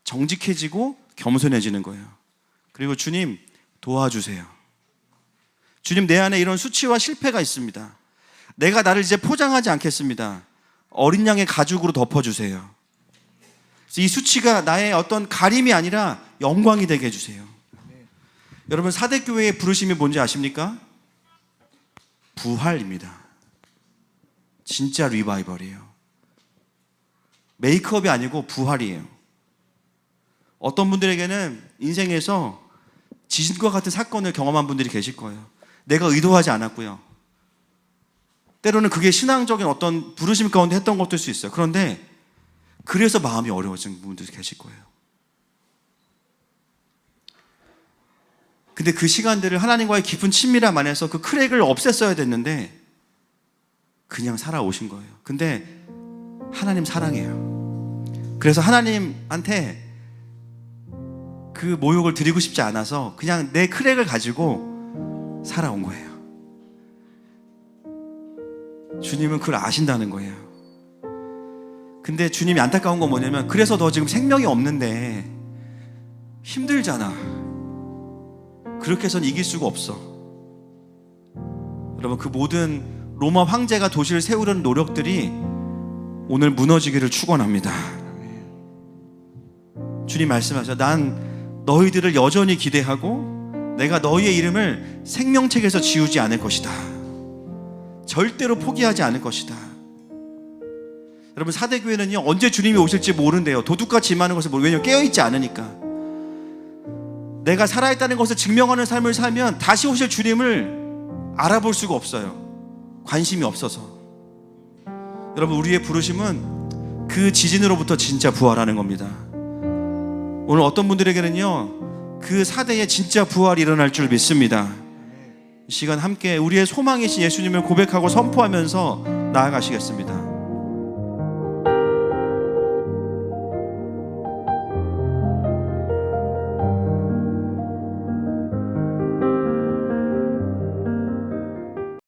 정직해지고 겸손해지는 거예요. 그리고 주님, 도와주세요. 주님, 내 안에 이런 수치와 실패가 있습니다. 내가 나를 이제 포장하지 않겠습니다. 어린 양의 가죽으로 덮어주세요. 이 수치가 나의 어떤 가림이 아니라 영광이 되게 해주세요. 여러분, 사대교회의 부르심이 뭔지 아십니까? 부활입니다. 진짜 리바이벌이에요. 메이크업이 아니고 부활이에요. 어떤 분들에게는 인생에서 지진과 같은 사건을 경험한 분들이 계실 거예요. 내가 의도하지 않았고요. 때로는 그게 신앙적인 어떤 부르심 가운데 했던 것일 수 있어요. 그런데 그래서 마음이 어려워진 분들이 계실 거예요. 근데 그 시간들을 하나님과의 깊은 친밀함 안에서 그 크랙을 없앴어야 됐는데 그냥 살아오신 거예요. 근데 하나님 사랑해요. 그래서 하나님한테 그 모욕을 드리고 싶지 않아서 그냥 내 크랙을 가지고 살아온 거예요. 주님은 그걸 아신다는 거예요. 근데 주님이 안타까운 건 뭐냐면, 그래서 너 지금 생명이 없는데 힘들잖아. 그렇게 해서는 이길 수가 없어. 여러분, 그 모든 로마 황제가 도시를 세우려는 노력들이 오늘 무너지기를 축원합니다. 주님 말씀하셔. 난 너희들을 여전히 기대하고 내가 너희의 이름을 생명책에서 지우지 않을 것이다. 절대로 포기하지 않을 것이다. 여러분, 사대교회는요, 언제 주님이 오실지 모른대요. 도둑같이 임하는 것을 모르고, 왜냐면 깨어있지 않으니까. 내가 살아있다는 것을 증명하는 삶을 살면 다시 오실 주님을 알아볼 수가 없어요. 관심이 없어서. 여러분, 우리의 부르심은 그 지진으로부터 진짜 부활하는 겁니다. 오늘 어떤 분들에게는요, 그 사대에 진짜 부활이 일어날 줄 믿습니다. 이 시간 함께 우리의 소망이신 예수님을 고백하고 선포하면서 나아가시겠습니다.